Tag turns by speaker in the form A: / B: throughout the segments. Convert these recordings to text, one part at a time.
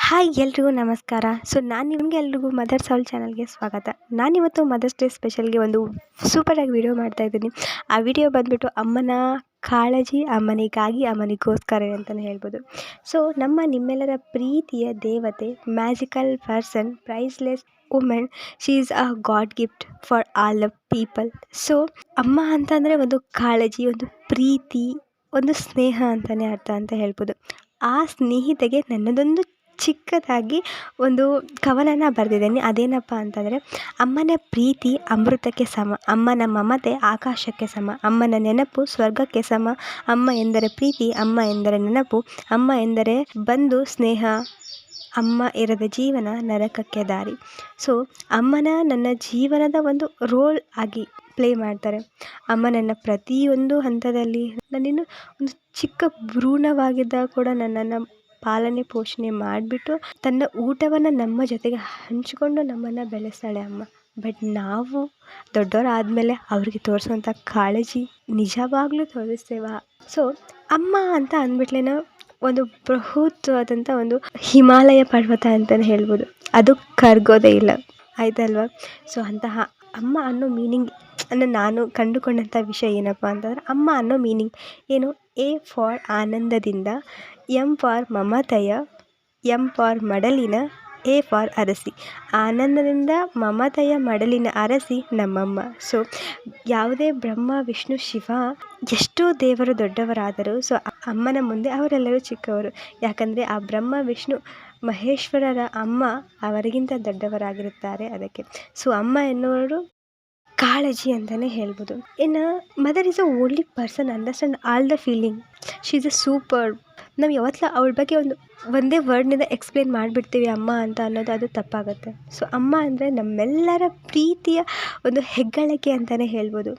A: Hi ಎಲ್ರಿಗೂ ನಮಸ್ಕಾರ. ನಾನು ನಿಮಗೆ ಎಲ್ರಿಗೂ ಮದರ್ಸ್ ಹಾಲ್ ಚಾನಲ್ಗೆ ಸ್ವಾಗತ. ನಾನಿವತ್ತು ಮದರ್ಸ್ ಡೇ ಸ್ಪೆಷಲ್ಗೆ ಒಂದು ಸೂಪರಾಗಿ ವಿಡಿಯೋ ಮಾಡ್ತಾಯಿದ್ದೀನಿ. ಆ ವಿಡಿಯೋ ಬಂದುಬಿಟ್ಟು ಅಮ್ಮನ ಕಾಳಜಿ, ಅಮ್ಮನಿಗಾಗಿ, ಅಮ್ಮನಿಗೋಸ್ಕರ ಅಂತಲೇ ಹೇಳ್ಬೋದು. ನಿಮ್ಮೆಲ್ಲರ ಪ್ರೀತಿಯ ದೇವತೆ, magical person, priceless women, she is a god gift for all the people. ಅಮ್ಮ ಅಂತಂದರೆ ಒಂದು ಕಾಳಜಿ, ಒಂದು ಪ್ರೀತಿ, ಒಂದು ಸ್ನೇಹ ಅಂತಲೇ ಅರ್ಥ ಅಂತ ಹೇಳ್ಬೋದು. ಆ ಸ್ನೇಹಿತೆಗೆ ನನ್ನದೊಂದು ಚಿಕ್ಕದಾಗಿ ಒಂದು ಕವನನ ಬರೆದಿದ್ದೀನಿ. ಅದೇನಪ್ಪ ಅಂತಂದರೆ, ಅಮ್ಮನ ಪ್ರೀತಿ ಅಮೃತಕ್ಕೆ ಸಮ, ಅಮ್ಮನ ಮಮತೆ ಆಕಾಶಕ್ಕೆ ಸಮ, ಅಮ್ಮನ ನೆನಪು ಸ್ವರ್ಗಕ್ಕೆ ಸಮ, ಅಮ್ಮ ಎಂದರೆ ಪ್ರೀತಿ, ಅಮ್ಮ ಎಂದರೆ ನೆನಪು, ಅಮ್ಮ ಎಂದರೆ ಬಂಧು ಸ್ನೇಹ, ಅಮ್ಮ ಇರದ ಜೀವನ ನರಕಕ್ಕೆ ದಾರಿ. ಅಮ್ಮನ ನನ್ನ ಜೀವನದ ಒಂದು ರೋಲ್ ಆಗಿ ಪ್ಲೇ ಮಾಡ್ತಾರೆ. ಅಮ್ಮ ನನ್ನ ಪ್ರತಿಯೊಂದು ಹಂತದಲ್ಲಿ, ನಾನಿನ್ನು ಒಂದು ಚಿಕ್ಕ ಭ್ರೂಣವಾಗಿದ್ದಾಗ ಕೂಡ ನನ್ನನ್ನು ಪಾಲನೆ ಪೋಷಣೆ ಮಾಡಿಬಿಟ್ಟು ತನ್ನ ಊಟವನ್ನು ನಮ್ಮ ಜೊತೆಗೆ ಹಂಚಿಕೊಂಡು ನಮ್ಮನ್ನು ಬೆಳೆಸ್ತಾಳೆ ಅಮ್ಮ. ಬಟ್ ನಾವು ದೊಡ್ಡವರಾದಮೇಲೆ ಅವ್ರಿಗೆ ತೋರಿಸುವಂಥ ಕಾಳಜಿ ನಿಜವಾಗ್ಲೂ ತೋರಿಸ್ತೇವಾ? ಅಮ್ಮ ಅಂತ ಅಂದ್ಬಿಟ್ಲೇನೋ ಒಂದು ಬೃಹತ್ತಾದಂಥ ಒಂದು ಹಿಮಾಲಯ ಪರ್ವತ ಅಂತಲೇ ಹೇಳ್ಬೋದು. ಅದು ಕರಗೋದೇ ಇಲ್ಲ, ಆಯ್ತಲ್ವ? ಅಂತಹ ಅಮ್ಮ ಅನ್ನೋ ಮೀನಿಂಗ್ ನಾನು ಕಂಡುಕೊಂಡಂಥ ವಿಷಯ ಏನಪ್ಪ ಅಂತಂದರೆ, ಅಮ್ಮ ಅನ್ನೋ ಮೀನಿಂಗ್ ಏನು? ಎ ಫಾರ್ ಆನಂದದಿಂದ, ಎಂ ಫಾರ್ ಮಮತೆಯ, ಎಂ ಫಾರ್ ಮಡಲಿನ, ಎ ಫಾರ್ ಅರಸಿ. ಆನಂದದಿಂದ ಮಮತೆಯ ಮಡಲಿನ ಅರಸಿ ನಮ್ಮಮ್ಮ. ಯಾವುದೇ ಬ್ರಹ್ಮ ವಿಷ್ಣು ಶಿವ ಎಷ್ಟೋ ದೇವರು ದೊಡ್ಡವರಾದರು, ಅಮ್ಮನ ಮುಂದೆ ಅವರೆಲ್ಲರೂ ಚಿಕ್ಕವರು. ಯಾಕಂದರೆ ಆ ಬ್ರಹ್ಮ ವಿಷ್ಣು ಮಹೇಶ್ವರರ ಅಮ್ಮ ಅವರಿಗಿಂತ ದೊಡ್ಡವರಾಗಿರುತ್ತಾರೆ. ಅದಕ್ಕೆ ಅಮ್ಮ ಎನ್ನುವರು ಕಾಳಜಿ ಅಂತಲೇ ಹೇಳ್ಬೋದು. ಇನ್ನು mother is a only person understand all the feeling. She is a super. ನಾವು ಯಾವತ್ತೂ ಅವಳ ಬಗ್ಗೆ ಒಂದೇ ವರ್ಡ್ನಿಂದ ಎಕ್ಸ್ಪ್ಲೇನ್ ಮಾಡಿಬಿಡ್ತೀವಿ ಅಮ್ಮ ಅಂತ ಅನ್ನೋದು, ಅದು ತಪ್ಪಾಗುತ್ತೆ. ಅಮ್ಮ ಅಂದರೆ ನಮ್ಮೆಲ್ಲರ ಪ್ರೀತಿಯ ಒಂದು ಹೆಗ್ಗಳಿಕೆ ಅಂತಲೇ ಹೇಳ್ಬೋದು.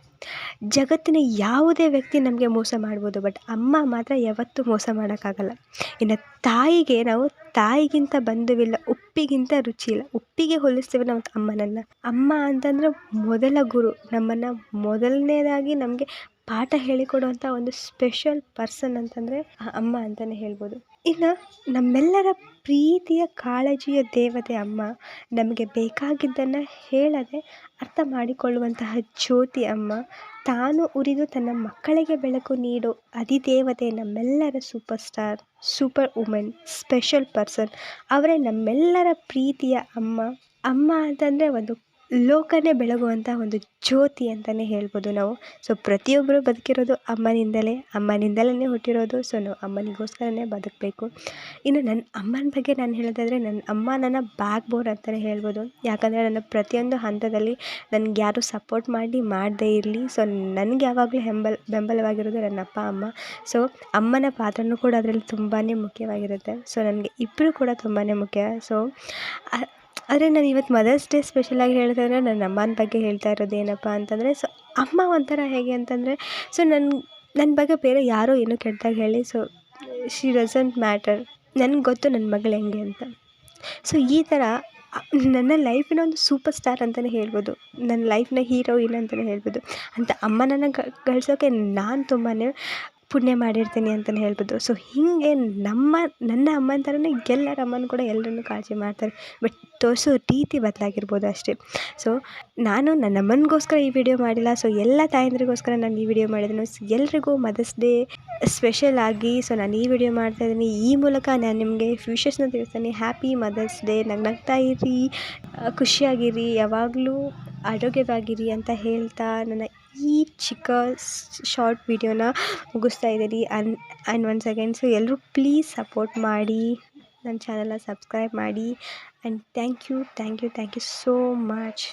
A: ಜಗತ್ತಿನ ಯಾವುದೇ ವ್ಯಕ್ತಿ ನಮಗೆ ಮೋಸ ಮಾಡ್ಬೋದು, ಬಟ್ ಅಮ್ಮ ಮಾತ್ರ ಯಾವತ್ತೂ ಮೋಸ ಮಾಡೋಕ್ಕಾಗಲ್ಲ. ಇನ್ನು ತಾಯಿಗೆ ನಾವು ತಾಯಿಗಿಂತ ಬಂಧುವಿಲ್ಲ, ಉಪ್ಪಿಗಿಂತ ರುಚಿ ಇಲ್ಲ. ಉಪ್ಪಿಗೆ ಹೋಲಿಸ್ತೀವಿ ನಾವು ಅಮ್ಮನನ್ನು. ಅಮ್ಮ ಅಂತಂದರೆ ಮೊದಲ ಗುರು, ನಮ್ಮನ್ನು ಮೊದಲನೇದಾಗಿ ನಮಗೆ ಪಾಠ ಹೇಳಿಕೊಡುವಂಥ ಒಂದು ಸ್ಪೆಷಲ್ ಪರ್ಸನ್ ಅಂತಂದರೆ ಅಮ್ಮ ಅಂತಲೇ ಹೇಳ್ಬೋದು. ಇನ್ನು ನಮ್ಮೆಲ್ಲರ ಪ್ರೀತಿಯ ಕಾಳಜಿಯ ದೇವತೆ ಅಮ್ಮ. ನಮಗೆ ಬೇಕಾಗಿದ್ದನ್ನು ಹೇಳದೆ ಅರ್ಥ ಮಾಡಿಕೊಳ್ಳುವಂತಹ ಜ್ಯೋತಿ ಅಮ್ಮ. ತಾನು ಉರಿದು ತನ್ನ ಮಕ್ಕಳಿಗೆ ಬೆಳಕು ನೀಡೋ ಅಧಿದೇವತೆ, ನಮ್ಮೆಲ್ಲರ super star, super women, special person ಅವರೇ ನಮ್ಮೆಲ್ಲರ ಪ್ರೀತಿಯ ಅಮ್ಮ. ಅಮ್ಮ ಅಂತಂದರೆ ಒಂದು ಲೋಕನೇ ಬೆಳಗುವಂಥ ಒಂದು ಜ್ಯೋತಿ ಅಂತಲೇ ಹೇಳ್ಬೋದು ನಾವು. ಪ್ರತಿಯೊಬ್ಬರು ಬದುಕಿರೋದು ಅಮ್ಮನಿಂದಲೇ ಹುಟ್ಟಿರೋದು. ನಾವು ಅಮ್ಮನಿಗೋಸ್ಕರನೇ ಬದುಕಬೇಕು. ಇನ್ನು ನನ್ನ ಅಮ್ಮನ ಬಗ್ಗೆ ನಾನು ಹೇಳೋದಾದರೆ, ನನ್ನ ಅಮ್ಮ ನನ್ನ ಬ್ಯಾಕ್ ಬೋನ್ ಅಂತಲೇ ಹೇಳ್ಬೋದು. ಯಾಕಂದರೆ ನನ್ನ ಪ್ರತಿಯೊಂದು ಹಂತದಲ್ಲಿ ನನಗೆ ಯಾರು ಸಪೋರ್ಟ್ ಮಾಡದೇ ಇರಲಿ, ನನಗೆ ಯಾವಾಗಲೂ ಬೆಂಬಲವಾಗಿರೋದು ನನ್ನ ಅಪ್ಪ ಅಮ್ಮ. ಅಮ್ಮನ ಪಾತ್ರನೂ ಕೂಡ ಅದರಲ್ಲಿ ತುಂಬಾ ಮುಖ್ಯವಾಗಿರುತ್ತೆ. ನನಗೆ ಇಬ್ಬರು ಕೂಡ ತುಂಬಾ ಮುಖ್ಯ. ಆದರೆ ನಾನು ಇವತ್ತು ಮದರ್ಸ್ ಡೇ ಸ್ಪೆಷಲಾಗಿ ಹೇಳ್ತಾಯಿದ್ರೆ ನನ್ನ ಅಮ್ಮನ ಬಗ್ಗೆ ಹೇಳ್ತಾ ಇರೋದು ಏನಪ್ಪ ಅಂತಂದರೆ, ಅಮ್ಮ ಒಂಥರ ಹೇಗೆ ಅಂತಂದರೆ, ನನ್ನ ಬಗ್ಗೆ ಬೇರೆ ಯಾರೋ ಏನೋ ಕೆಟ್ಟದಾಗಿ ಹೇಳಿ, ಶಿ ಡಸಂಟ್ ಮ್ಯಾಟರ್. ನನಗೆ ಗೊತ್ತು ನನ್ನ ಮಗಳು ಹೆಂಗೆ ಅಂತ. ಈ ಥರ ನನ್ನ ಲೈಫಿನ ಒಂದು ಸೂಪರ್ ಸ್ಟಾರ್ ಅಂತಲೇ ಹೇಳ್ಬೋದು. ನನ್ನ ಲೈಫ್ನ ಹೀರೋಯಿನ್ ಅಂತಲೇ ಹೇಳ್ಬೋದು. ಅಂತ ಅಮ್ಮನನ್ನು ಗಳಿಸೋಕೆ ನಾನು ತುಂಬಾ ಪುಣ್ಯ ಮಾಡಿರ್ತೀನಿ ಅಂತಲೇ ಹೇಳ್ಬೋದು. ಹೀಗೆ ನನ್ನ ಅಮ್ಮನ ಥರನೇ ಎಲ್ಲರ ಅಮ್ಮನೂ ಕೂಡ ಎಲ್ಲರನ್ನೂ ಕಾಳಜಿ ಮಾಡ್ತಾರೆ. ಬಟ್ ತೋರಿಸೋ ರೀತಿ ಬದಲಾಗಿರ್ಬೋದು ಅಷ್ಟೇ. ನಾನು ನನ್ನ ಅಮ್ಮನಿಗೋಸ್ಕರ ಈ ವಿಡಿಯೋ ಮಾಡಿಲ್ಲ. ಎಲ್ಲ ತಾಯಂದಿರಿಗೋಸ್ಕರ ನಾನು ಈ ವಿಡಿಯೋ ಮಾಡಿದ್ದೀನಿ. ಎಲ್ರಿಗೂ ಮದರ್ಸ್ ಡೇ ಸ್ಪೆಷಲ್ ಆಗಿ ನಾನು ಈ ವಿಡಿಯೋ ಮಾಡ್ತಾಯಿದ್ದೀನಿ. ಈ ಮೂಲಕ ನಾನು ನಿಮಗೆ ವಿಶಸ್ನ ತಿಳಿಸ್ತೀನಿ. Happy mother's day. ನಗ್ತಾ ಇರಿ, ಖುಷಿಯಾಗಿರಿ, ಯಾವಾಗಲೂ ಆರೋಗ್ಯವಾಗಿರಿ ಅಂತ ಹೇಳ್ತಾ ನನ್ನ ಈ ಚಿಕ್ಕ ಶಾರ್ಟ್ ವಿಡಿಯೋನ ಮುಗಿಸ್ತಾ ಇದ್ದೀನಿ. ಆ್ಯಂಡ್ ಒನ್ಸ್ ಅಗೈನ್ ಎಲ್ಲರೂ ಪ್ಲೀಸ್ ಸಪೋರ್ಟ್ ಮಾಡಿ, ನನ್ನ ಚಾನಲ್ನ ಸಬ್ಸ್ಕ್ರೈಬ್ ಮಾಡಿ. And thank you so much.